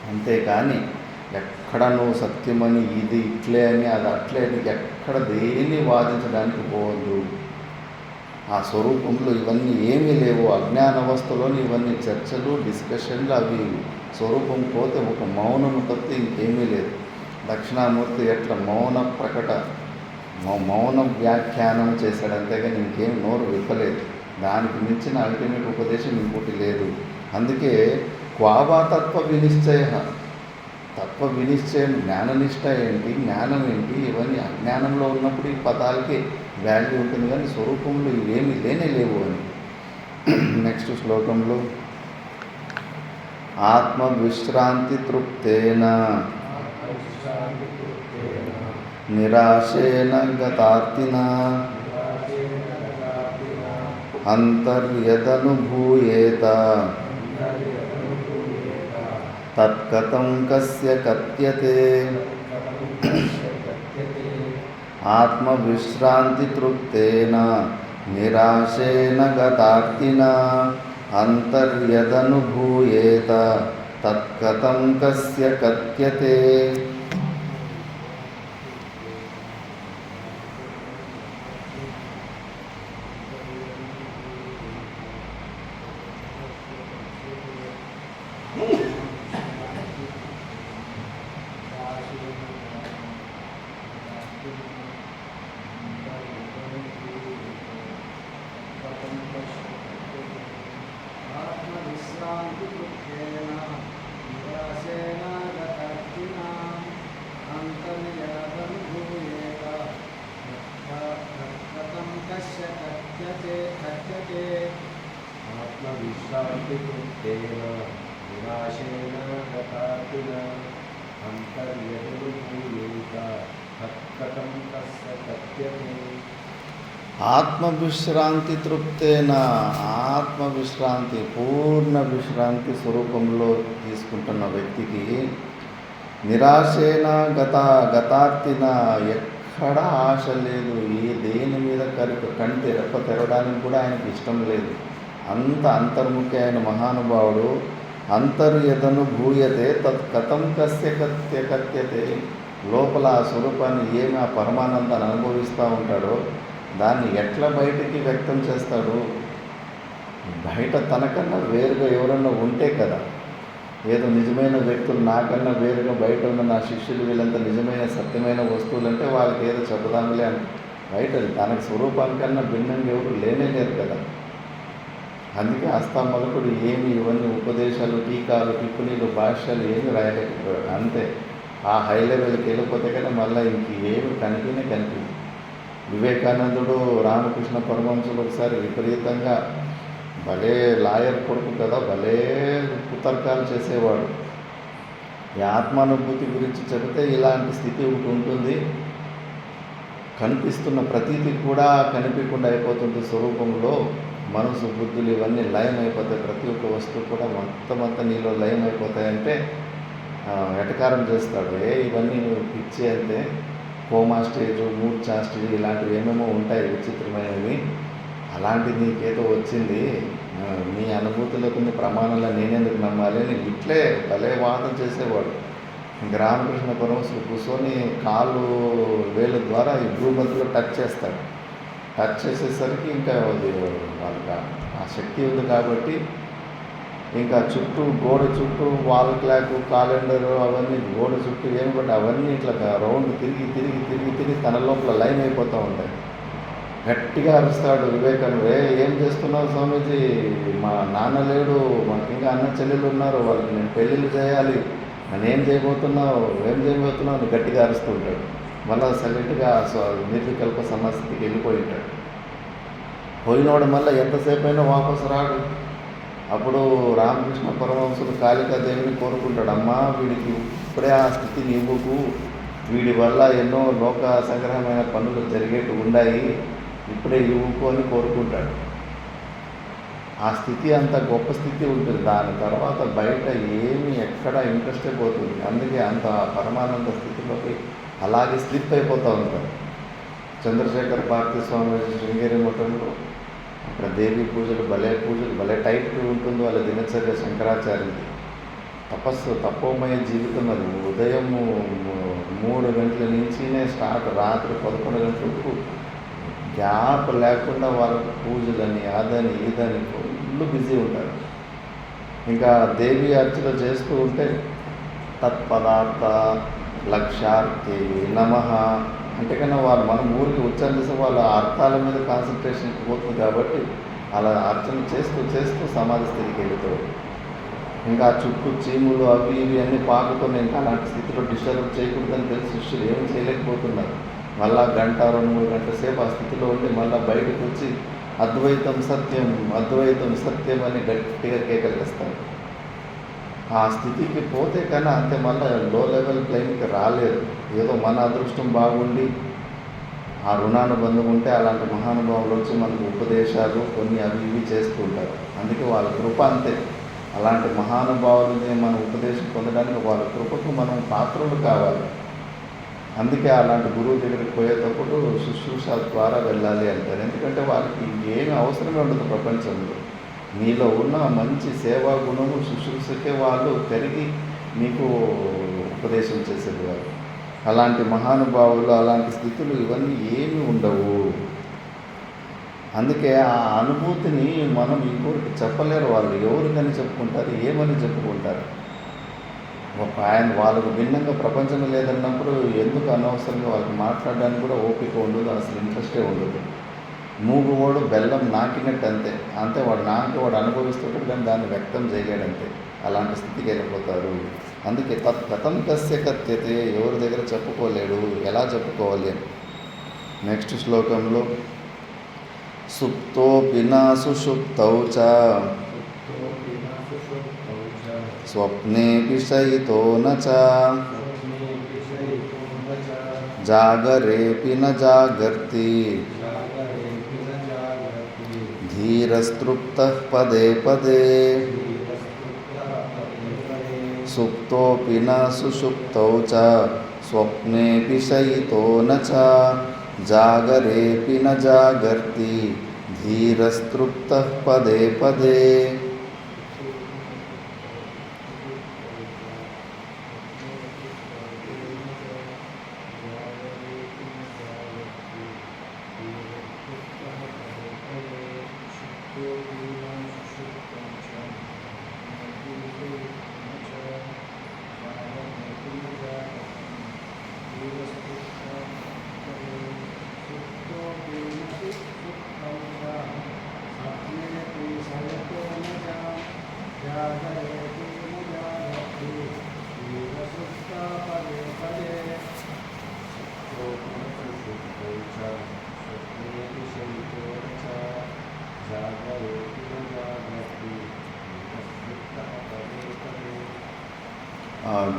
అంతేకాని ఎక్కడ నువ్వు సత్యమని ఇది ఇట్లే అని అది అట్లే అని ఎక్కడ దేన్ని వాదించడానికి పోవద్దు. ఆ స్వరూపంలో ఇవన్నీ ఏమీ లేవు. అజ్ఞాన అవస్థలోని ఇవన్నీ చర్చలు, డిస్కషన్లు, అవి స్వరూపం పోతే ఒక మౌనము తప్పితే ఇంకేమీ లేదు. దక్షిణామూర్తి ఎట్లా మౌన వ్యాఖ్యానం చేశాడు, అంతేగాని ఇంకేం నోరు విప్పలేదు. దానికి మించిన అల్టిమేట్ ఉపదేశం ఇంకోటి లేదు. అందుకే క్వావా తత్వ వినిశ్చయం జ్ఞాననిష్ట ఏంటి, జ్ఞానం ఏంటి, ఇవన్నీ అజ్ఞానంలో ఉన్నప్పుడు ఈ పదాలకి వాల్యూ ఉంటుంది, కానీ స్వరూపంలో ఇవేమీ లేవు అని. నెక్స్ట్ శ్లోకంలో ఆత్మవిశ్రాంతి తృప్తేన నిరాశేన గతార్తిన అంతర్యదనుభూయేత తత్కథం కస్య కథ్యతే. ఆత్మవిశ్రాంతి తృప్తేన నిరాశేన గతార్తిన అంతర్యదనుభూయేత తత్కథం కస్య కథ్యతే. విశ్రాంతితృప్తేన నిరాశేన గతార్తిన అంతర్యదుర్భూయేత తత్కథం తస్య కథ్యతే. ఆత్మవిశ్రాంతి తృప్తేన, ఆత్మవిశ్రాంతి పూర్ణ విశ్రాంతి స్వరూపంలో తీసుకుంటున్న వ్యక్తికి నిరాశేన గతార్తిన, ఎక్కడ ఆశ లేదు, దేని మీద కంటి రెప్ప తెరవడానికి కూడా ఆయనకి ఇష్టం లేదు. అంత అంతర్ముఖి అయిన మహానుభావుడు అంతర్యతను భూయతే తత్ కథం కస్య కథ్యతే. లోపల ఆ స్వరూపాన్ని ఏమి ఆ పరమానందాన్ని అనుభవిస్తూ ఉంటాడో దాన్ని ఎట్లా బయటికి వ్యక్తం చేస్తాడు? బయట తనకన్నా వేరుగా ఎవరన్నా ఉంటే కదా. ఏదో నిజమైన వ్యక్తులు నాకన్నా వేరుగా బయట ఉన్న నా శిష్యులు వీళ్ళంతా నిజమైన సత్యమైన వస్తువులు అంటే వాళ్ళకి ఏదో చెబుదాములే అని బయట తనకు స్వరూపానికన్నా భిన్నంగా ఎవరు లేరు కదా. అందుకే అస్తామలకుడు ఏమి ఇవన్నీ ఉపదేశాలు, టీకాలు, టిప్పునీలు, భాష్యాలు ఏమి రాయలేకపోయాడు. అంతే ఆ హై లెవెల్కి వెళ్ళిపోతే కదా మళ్ళీ ఇంక ఏమి కనిపించింది. వివేకానందుడు రామకృష్ణ పరమహంసులు ఒకసారి విపరీతంగా భలే లాయర్ కొడుకు కదా, భలే కుతర్కాలు చేసేవాడు. ఈ ఆత్మానుభూతి గురించి చెబితే ఇలాంటి స్థితి ఒకటి ఉంటుంది, కనిపిస్తున్న ప్రతీతి కూడా కనిపించకుండా అయిపోతుంది స్వరూపంలో. మనసు, బుద్ధులు ఇవన్నీ లయం అయిపోతాయి. ప్రతి ఒక్క వస్తువు కూడా మొత్తం నీలో లయం అయిపోతాయంటే ఎటకారం చేస్తాడు. ఇవన్నీ నువ్వు పిచ్చి అంటే కోమా స్టేజు, మూర్ఛా స్టేజ్ ఇలాంటివి ఏమేమో ఉంటాయి విచిత్రమైనవి. అలాంటిది నీకేదో వచ్చింది, నీ అనుభూతులకు నీ ప్రమాణాలు నేనెందుకు నమ్మాలి అని ఇట్లే భలే వాదం చేసేవాడు. ఇంక రామకృష్ణ పరమహంసులు కూర్చొని కాళ్ళు వేలు ద్వారా ఈ భూమధ్యలో టచ్ చేస్తాడు. టచ్ చేసేసరికి ఇంకా వాళ్ళకి ఆ శక్తి ఉంది కాబట్టి ఇంకా చుట్టూ గోడ చుట్టూ వాల్ క్లాక్, క్యాలెండరు అవన్నీ గోడ చుట్టూ ఏమి బట్టి అవన్నీ ఇట్లా రౌండ్ తిరిగి తన లోపల లైన్ అయిపోతూ ఉంటాయి. గట్టిగా అరుస్తాడు వివేకానంద, ఏం చేస్తున్నావు స్వామీజీ, మా నాన్న లేడు, మాకు ఇంకా అన్న చెల్లెలు ఉన్నారు, వాళ్ళకి నేను పెళ్ళిళ్ళు చేయాలి, నన్ను ఏం చేయబోతున్నావు అని గట్టిగా అరుస్తూ ఉంటాడు. మళ్ళీ సైలెంట్గా నిర్వికల్ప సమస్థితికి వెళ్ళిపోయి ఉంటాడు. పోయినవాడు మళ్ళీ ఎంతసేపు అయినా వాపసు రాడు. అప్పుడు రామకృష్ణ పరమహంసులు కాళికాదేవిని కోరుకుంటాడు, అమ్మా వీడికి ఇప్పుడే ఆ స్థితిని ఇవ్వకు, వీడి వల్ల ఎన్నో లోక సంగ్రహమైన పనులు జరిగేట్టు ఉన్నాయి, ఇప్పుడే ఇవ్వుకు అని కోరుకుంటాడు. ఆ స్థితి అంత గొప్ప స్థితి ఉంటుంది. దాని తర్వాత బయట ఏమి ఎక్కడ ఇంట్రెస్టే పోతుంది. అందుకే అంత పరమానంద స్థితిలోకి అలాగే స్లిప్ అయిపోతూ ఉంటారు. చంద్రశేఖర భారతీ స్వామి శృంగేరి మఠంలో అక్కడ దేవీ పూజలు భలే టైట్గా ఉంటుంది వాళ్ళ దినచర్య. శంకరాచార్యుది తపోమయ జీవితం అది. ఉదయం 3 గంటల నుంచినే స్టార్ట్, రాత్రి 11 గంటల వరకు గ్యాప్ లేకుండా వాళ్ళకు పూజలని అదని ఇదని ఫుల్ బిజీ ఉంటారు. ఇంకా దేవి అర్చన చేస్తూ ఉంటే తత్పదార్థ లక్ష్యార్థి నమః అంటే కన్నా వాళ్ళు మనం ఊరికి ఉచ్చరిస్తే వాళ్ళ అర్థాల మీద కాన్సన్ట్రేషన్ పోతుంది కాబట్టి అలా అర్చన చేస్తూ సమాధి స్థితికి వెళుతారు. ఇంకా చుట్టూ చీములు అవి ఇవి అన్నీ పాకుకొని ఇంకా అలాంటి స్థితిలో డిస్టర్బ్ చేయకూడదని తెలిసి శిష్యులు ఏం చేయలేకపోతున్నారు. మళ్ళా 2-3 గంటల సేపు ఆ స్థితిలో ఉండి మళ్ళీ బయటకు వచ్చి అద్వైతం సత్యం అని గట్టిగా కేకలిస్తారు. ఆ స్థితికి పోతే కన్నా అంతే మళ్ళీ లో లెవెల్ ప్లేన్కి రాలేదు. ఏదో మన అదృష్టం బాగుండి ఆ రుణానుబంధం ఉంటే అలాంటి మహానుభావులు వచ్చి మనకు ఉపదేశాలు కొన్ని అవి ఇవి చేస్తూ ఉంటారు. అందుకే వాళ్ళ కృప అంతే. అలాంటి మహానుభావులని మనం ఉపదేశం పొందడానికి వాళ్ళ కృపకు మనం పాత్రలు కావాలి. అందుకే అలాంటి గురువు దగ్గరికి పోయేటప్పుడు శుశ్రూష ద్వారా వెళ్ళాలి అంటారు. ఎందుకంటే వాళ్ళకి ఏమి అవసరమే ఉండదు ప్రపంచంలో. మీలో ఉన్న మంచి సేవా గుణము శుశ్రూషకే వాళ్ళు పెరిగి మీకు ఉపదేశం చేసేవారు. అలాంటి మహానుభావులు అలాంటి స్థితులు ఇవన్నీ ఏమీ ఉండవు. అందుకే ఆ అనుభూతిని మనం ఇంకోరికి చెప్పలేరు. వాళ్ళు ఎవరికని చెప్పుకుంటారు, ఏమని చెప్పుకుంటారు. ఆయన వాళ్ళకు భిన్నంగా ప్రపంచం లేదన్నప్పుడు ఎందుకు అనవసరంగా వాళ్ళకి మాట్లాడడానికి కూడా ఓపిక ఉండదు, అసలు ఇంట్రెస్టే ఉండదు. మూగువాడు బెల్లం నాకినట్టు అంతే వాడు వాడు అనుభవిస్తుంటాడు కానీ దాన్ని వ్యక్తం చేయలేడంతే. అలాంటి స్థితికి వెళ్ళిపోతారు. అందుకే కథం కస్య కథ్యతే, ఎవరి దగ్గర చెప్పుకోలేడు, ఎలా చెప్పుకోవాలి అని. నెక్స్ట్ శ్లోకంలో సుప్తోపి నా సుషుప్తౌ చ స్వప్నేపి శయితో న చ स्वप्नेऽपि शयितो न च జాగరేపి న జాగర్తి जागरेऽपि न जागर्ति ధీరస్తృప్తః పదే పదే धीरस्तुप्तः पदे पदे సుప్తోపి న సుషుప్తౌ చ స్వప్నేపి శయితో న చ జాగరేపి న జాగర్తి ధీరస్తృప్తః పదే పదే.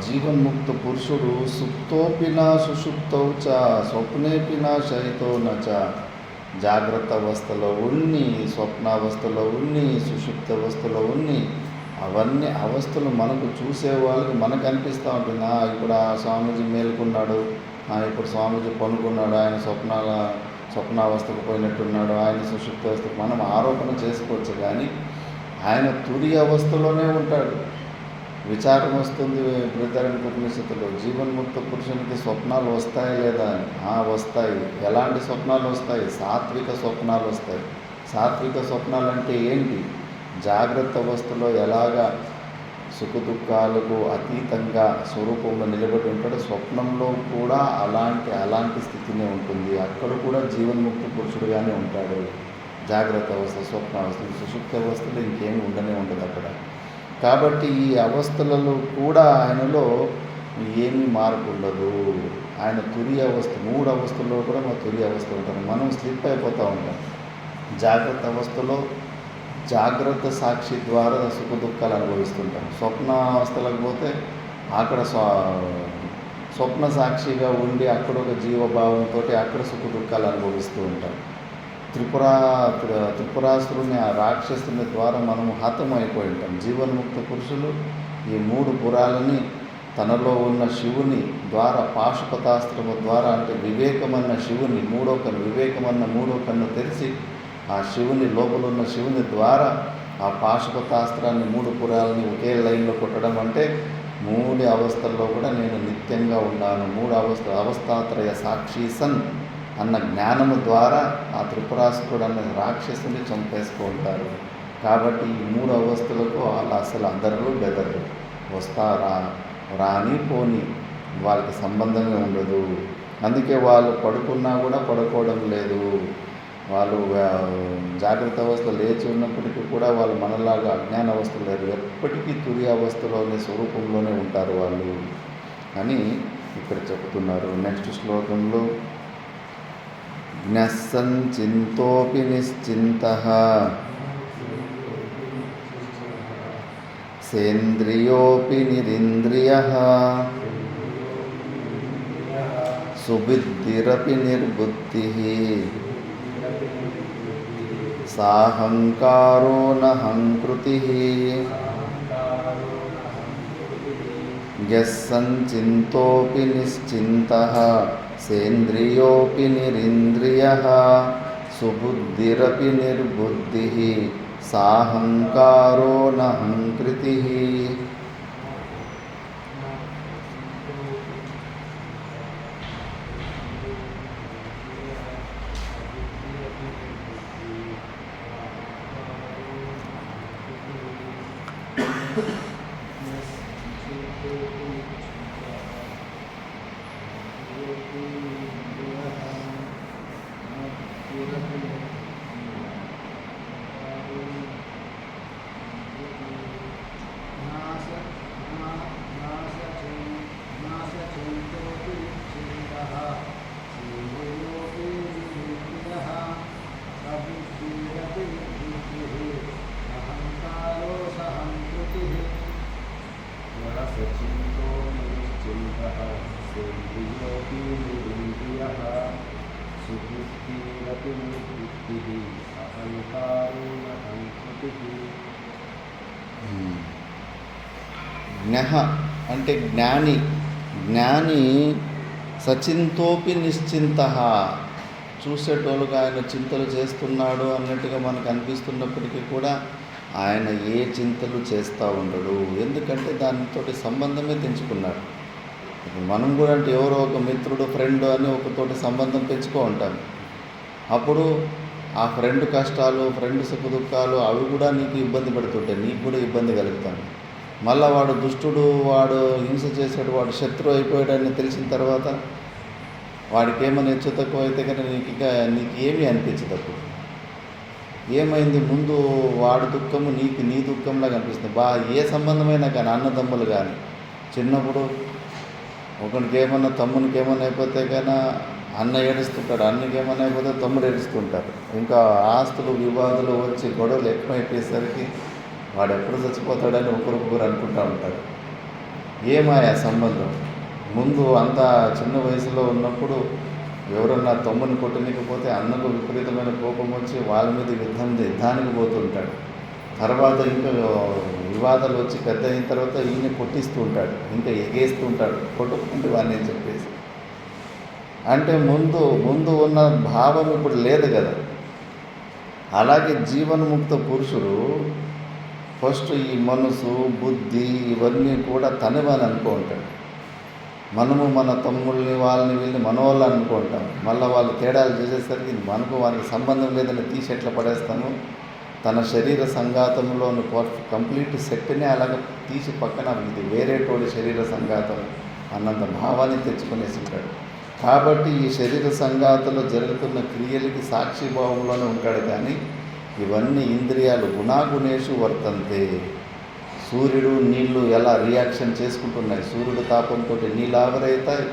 జీవన్ముక్త పురుషుడు సుప్తోపి నా సుషుప్తౌ చ స్వప్నేపి నా శయితో న చ జాగ్రత్త అవస్థలో ఉన్ని, స్వప్నావస్థలో ఉన్ని, సుషుప్త అవస్థలో ఉన్ని, అవన్నీ అవస్థలు మనకు చూసే వాళ్ళకి మనకు అనిపిస్తూ ఉంటుంది. ఇప్పుడు ఆ స్వామీజీ మేలుకున్నాడు, ఇప్పుడు స్వామీజీ పనుకున్నాడు, ఆయన స్వప్నావస్థకు పోయినట్టున్నాడు, ఆయన సుషుప్త అవస్థకు మనం ఆరోపణ చేసుకోవచ్చు. కానీ ఆయన తుది అవస్థలోనే ఉంటాడు. విచారం వస్తుంది బృహదారణ్యక ఉపనిషత్తులో, జీవన్ముక్త పురుషునికి స్వప్నాలు వస్తాయి లేదా అని. వస్తాయి. ఎలాంటి స్వప్నాలు వస్తాయి? సాత్విక స్వప్నాలు వస్తాయి. సాత్విక స్వప్నాలు అంటే ఏంటి? జాగ్రత్త అవస్థలో ఎలాగా సుఖదుఖాలకు అతీతంగా స్వరూపంలో నిలబడి ఉంటాడు, స్వప్నంలో కూడా అలాంటి స్థితినే ఉంటుంది. అక్కడ కూడా జీవన్ముక్త పురుషుడుగానే ఉంటాడు. జాగ్రత్త అవస్థ, స్వప్నావస్థ, సుషుప్త అవస్థలో ఇంకేమి ఉండదు అక్కడ. కాబట్టి ఈ అవస్థలలో కూడా ఆయనలో ఏమీ మార్పు ఉండదు. ఆయన తురి అవస్థ, 3 అవస్థల్లో కూడా మా తురి అవస్థ ఉంటారు. మనం స్లిప్ అయిపోతూ ఉంటాం. జాగ్రత్త అవస్థలో జాగ్రత్త సాక్షి ద్వారా సుఖ దుఃఖాలు అనుభవిస్తుంటాం. స్వప్నావస్థలకు పోతే అక్కడ స్వప్న సాక్షిగా ఉండి అక్కడ ఒక జీవభావంతో అక్కడ సుఖ దుఃఖాలు అనుభవిస్తూ ఉంటాం. త్రిపురాసురుని ఆ రాక్షసుని ద్వారా మనం హతమైపోయి ఉంటాం. జీవన్ముక్త పురుషులు ఈ 3 పురాలని తనలో ఉన్న శివుని ద్వారా, పాశుపతాస్త్రము ద్వారా, అంటే వివేకమన్న శివుని వివేకమన్న మూడో కన్ను తెరిచి ఆ శివుని లోపల ఉన్న శివుని ద్వారా ఆ పాశుపతాస్త్రాన్ని 3 పురాలని ఒకే లైన్లో కొట్టడం అంటే 3 అవస్థల్లో కూడా నేను నిత్యంగా ఉన్నాను. 3 అవస్థాత్రయ సాక్షి సన్ అన్న జ్ఞానము ద్వారా ఆ త్రిపురాసురుడు అన్న రాక్షసుని చంపేసుకుంటారు. కాబట్టి ఈ 3 అవస్థలకు వాళ్ళు అసలు అందరూ బెదరు. రాని పోని వాళ్ళకి సంబంధమే ఉండదు. అందుకే వాళ్ళు పడుకున్నా కూడా పడుకోవడం లేదు. వాళ్ళు జాగ్రత్త అవస్థ లేచి ఉన్నప్పటికీ కూడా వాళ్ళు మనలాగా అజ్ఞాన అవస్థలు లేరు. ఎప్పటికీ తురి అవస్థలోనే, స్వరూపంలోనే ఉంటారు వాళ్ళు అని ఇక్కడ చెప్తున్నారు. నెక్స్ట్ శ్లోకంలో జ్ఞస్సంచింతోపి నిశ్చింతః సేంద్రియోపి నిరింద్రియః సుబుద్ధిరపి నిర్బుద్ధిః సాహంకారో నహంకృతిః యస్సంచింతోపి నిశ్చింతః సేంద్రియోపి నిరింద్రియః సుబుద్ధిరపి నిర్బుద్ధిః సాహంకారో నహంకృతిః. सचिन्तो निश्चिन्तः सेन्द्रियोऽपि निरिन्द्रियः सुबुद्धिरपि निर्बुद्धिः अहङ्कारो न संस्कृतिः. జ్ఞః అంటే జ్ఞాని. జ్ఞాని సచింతోపి నిశ్చింత. చూసేటోళ్ళుగా ఆయన చింతలు చేస్తున్నాడు అన్నట్టుగా మనకు అనిపిస్తున్నప్పటికీ కూడా ఆయన ఏ చింతలు చేస్తూ ఉండడు. ఎందుకంటే దానితోటి సంబంధమే తెంచుకున్నాడు. ఇప్పుడు మనం కూడా అంటే ఎవరో ఒక మిత్రుడు ఫ్రెండ్ అని ఒకతోటి సంబంధం పెంచుకో ఉంటాం. అప్పుడు ఆ ఫ్రెండ్ కష్టాలు, ఫ్రెండ్ సుఖ దుఃఖాలు అవి కూడా నీకు ఇబ్బంది పడుతుంటాయి, నీకు కూడా ఇబ్బంది కలుగుతాను. మళ్ళీ వాడు దుష్టుడు, వాడు హింస చేసాడు, వాడు శత్రువు అయిపోయాడని తెలిసిన తర్వాత వాడికి ఏమైనా హెచ్చు తక్కువ అయితే కనుక నీకు ఏమీ అనిపించదు. అప్పుడు ఏమైంది, ముందు వాడి దుఃఖము నీ దుఃఖంలాగా అనిపిస్తుంది. ఏ సంబంధమైనా కానీ, అన్నదమ్ములు కానీ చిన్నప్పుడు ఒకరికి ఏమన్నా తమ్మునికి ఏమన్నా అయిపోతే కానీ అన్న ఏడుస్తుంటాడు, అన్నకి ఏమన్నా అయిపోతే తమ్ముడు ఏడుస్తుంటారు. ఇంకా ఆస్తులు వివాదాలు వచ్చి గొడవలు ఎక్కువైపోయేసరికి వాడు ఎప్పుడు చచ్చిపోతాడని ఒకరికొకరు అనుకుంటూ ఉంటారు. ఏమాయా సంబంధం. ముందు అంత చిన్న వయసులో ఉన్నప్పుడు ఎవరన్నా తమ్ముని కొట్టలేకపోతే అన్నకు విపరీతమైన కోపం వచ్చి వాళ్ళ మీద యుద్ధానికి పోతుంటాడు. తర్వాత ఇంకా వివాదాలు వచ్చి పెద్ద అయిన తర్వాత ఈయన కొట్టిస్తూ ఉంటాడు, ఇంకా ఎగేస్తూ ఉంటాడు, కొట్టుకుంటే వాడిని అని చెప్పేసి. అంటే ముందు ఉన్న భావం ఇప్పుడు లేదు కదా. అలాగే జీవన్ముక్త పురుషుడు ఫస్ట్ ఈ మనసు, బుద్ధి ఇవన్నీ కూడా తనవని అనుకుంటాడు. మనము మన తమ్ముళ్ళని, వాళ్ళని, వీళ్ళని మన వాళ్ళు అనుకుంటాం. మళ్ళీ వాళ్ళు తేడాలు చేసేసరికి మనకు వారికి సంబంధం లేదని తీసి ఎట్లా పడేస్తాము. తన శరీర సంఘాతంలోని కంప్లీట్ సెట్ని అలాగ తీసి పక్కన ఇది వేరేటోడి శరీర సంఘాతం అన్నంత భావాన్ని తెచ్చుకునేసి ఉంటాడు. కాబట్టి ఈ శరీర సంఘాతంలో జరుగుతున్న క్రియలకి సాక్షిభావంలోనే ఉంటాడు. కానీ ఇవన్నీ ఇంద్రియాలు గుణాగుణేషు వర్తంతే. సూర్యుడు, నీళ్లు ఎలా రియాక్షన్ చేసుకుంటున్నాయి. సూర్యుడు తాపంతో నీళ్ళు ఆవిరైతాయి,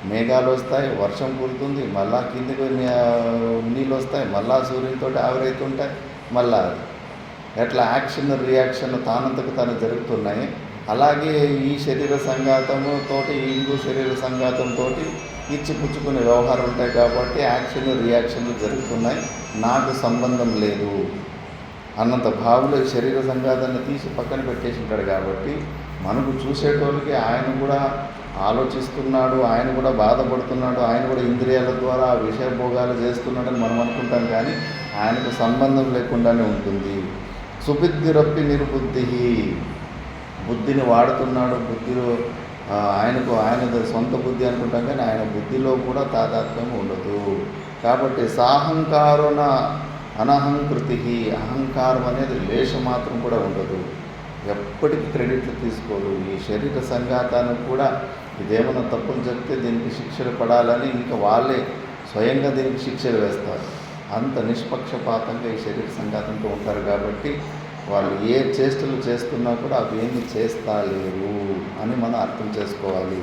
మేఘాలు వస్తాయి, వర్షం కురుతుంది, మళ్ళా కిందికి నీళ్ళు వస్తాయి, మళ్ళా సూర్యునితో ఆవిరైతుంటాయి. మళ్ళా ఎట్లా యాక్షన్ రియాక్షన్ తానంతకు తాను జరుగుతున్నాయి. అలాగే ఈ శరీర సంఘాతంతో ఇంకో శరీర సంఘాతంతో ఇచ్చిపుచ్చుకునే వ్యవహారం ఉంటాయి. కాబట్టి యాక్షన్ రియాక్షన్లు జరుగుతున్నాయి, నాకు సంబంధం లేదు అన్నంత భావంలో ఈ శరీర సంఘాతాన్ని తీసి పక్కన పెట్టేసి ఉంటాడు. కాబట్టి మనకు చూసేటోళ్ళకి ఆయన కూడా ఆలోచిస్తున్నాడు, ఆయన కూడా బాధపడుతున్నాడు, ఆయన కూడా ఇంద్రియాల ద్వారా ఆ విషయ భోగాలు చేస్తున్నాడని మనం అనుకుంటాం. కానీ ఆయనకు సంబంధం లేకుండానే ఉంటుంది. సుబుద్ధిరప్పి నిర్బుద్ధి. బుద్ధిని వాడుతున్నాడు, బుద్ధిలో ఆయన సొంత బుద్ధి అనుకుంటాం. కానీ ఆయన బుద్ధిలో కూడా తాదాత్మ్యం ఉండదు. కాబట్టి సాహంకారున అనహంకృతి. అహంకారం అనేది లేశ మాత్రం కూడా ఉండదు. ఎప్పటికీ క్రెడిట్లు తీసుకోరు. ఈ శరీర సంఘాతానికి కూడా ఇదేమన్నా తప్పులు చెప్తే దీనికి శిక్షలు పడాలని ఇంకా వాళ్ళే స్వయంగా దీనికి శిక్షలు వేస్తారు. అంత నిష్పక్షపాతంగా ఈ శరీర సంఘాతంతో ఉంటారు. కాబట్టి వాళ్ళు ఏ చేష్టలు చేస్తున్నా కూడా అవి ఏమి చేస్తాలేరు అని మనం అర్థం చేసుకోవాలి.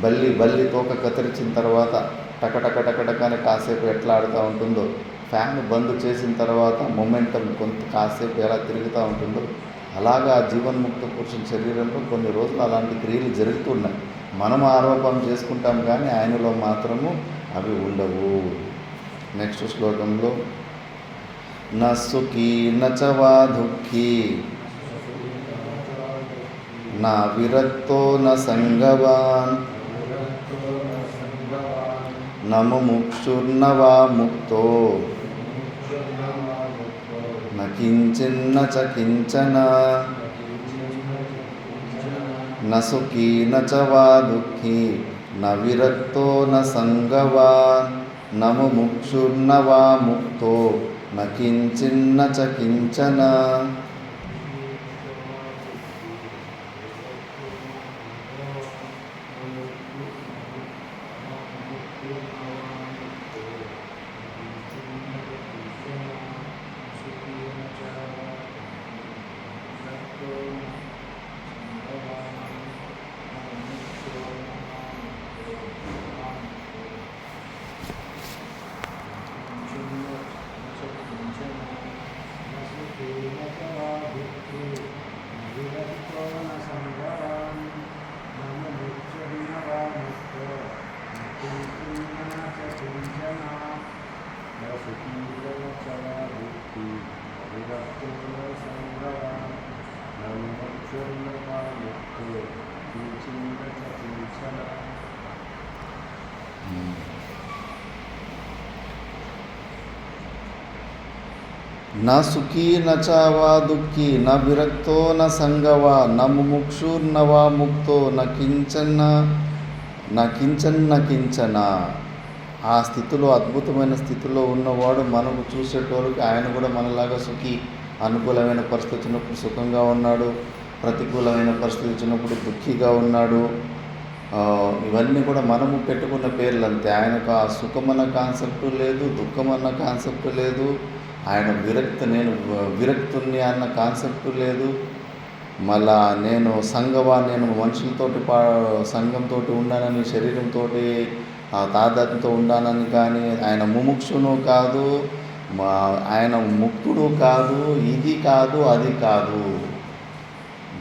బల్లి తోక కత్తిరించిన తర్వాత టకటకటకటకని కాసేపు ఎట్లా ఆడుతూ ఉంటుందో, ఫ్యాన్ బంద్ చేసిన తర్వాత మొమెంటం కొంత కాసేపు ఎలా తిరుగుతూ ఉంటుందో, అలాగా జీవన్ముక్త పురుషుని శరీరంలో కొన్ని రోజులు అలాంటి క్రియలు జరుగుతున్నాయి. మనం ఆరోపణ చేసుకుంటాం కానీ ఆయనలో మాత్రము అవి ఉండవు. నెక్స్ట్ శ్లోకంలో న సుఖీ నచవా దుఃఖీ నా విరక్తో న సంగవాన్ న ముముక్షుర్న వా ముక్తో న కించిన్న చ కించన న సుఖీ నచ వా దుఃఖీ న విరక్తో న సంగవాన్ న ముముక్షుర్న వా ముక్తో న కించిన్న చ కించన. న సుఖీ న చావా దుఃఖీ న విరక్తో న సంగవా న ముముక్షుర్న వా ముక్తో న కించన. ఆ స్థితిలో, అద్భుతమైన స్థితిలో ఉన్నవాడు మనకు చూసేటోళ్ళకి ఆయన కూడా మనలాగా సుఖీ. అనుకూలమైన పరిస్థితి వచ్చినప్పుడు సుఖంగా ఉన్నాడు, ప్రతికూలమైన పరిస్థితి వచ్చినప్పుడు దుఃఖిగా ఉన్నాడు. ఇవన్నీ కూడా మనము పెట్టుకున్న పేర్లు అంతే. ఆయనకు ఆ సుఖమన్న కాన్సెప్ట్ లేదు, దుఃఖమన్న కాన్సెప్ట్ లేదు. ఆయన నేను విరక్తుని అన్న కాన్సెప్ట్ లేదు. మళ్ళా నేను నేను మనుషులతోటి సంఘంతో ఉండానని, శరీరంతో తాదాత్మ్యంతో ఉండానని కానీ, ఆయన ముముక్షును కాదు, ఆయన ముక్తుడు కాదు, ఇది కాదు, అది కాదు.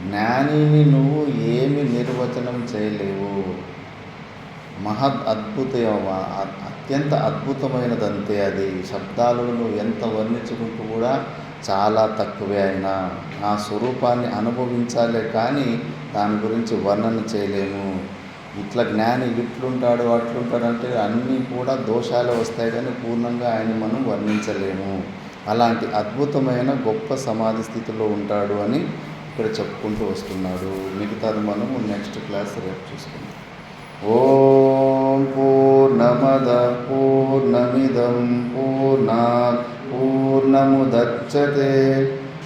జ్ఞానిని నువ్వు ఏమి నిర్వచనం చేయలేవు. అత్యంత అద్భుతమైనదంతే అది. శబ్దాలను నువ్వు ఎంత వర్ణించుకుంటూ కూడా చాలా తక్కువే. అయినా ఆ స్వరూపాన్ని అనుభవించాలే కానీ దాని గురించి వర్ణన చేయలేము. ఇట్లా జ్ఞాని ఇట్లుంటాడు అట్లుంటాడు అంటే అన్నీ కూడా దోషాలు వస్తాయి కానీ పూర్ణంగా ఆయన మనం వర్ణించలేము. అలాంటి అద్భుతమైన గొప్ప సమాధి స్థితిలో ఉంటాడు అని ఇక్కడ చెప్పుకుంటూ వస్తున్నాడు. మిగతాది మనము నెక్స్ట్ క్లాస్ రేపు చూసుకుందాం. ఓం పూర్ణమద పూర్ణమిదం పూర్ణాత్ పూర్ణముదచ్యతే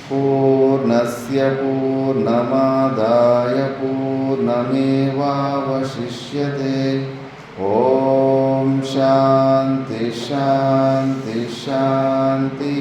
పూర్ణస్య పూర్ణమాదాయ పూర్ణమేవావశిష్యతే. ఓం శాంతి శాంతి శాంతి.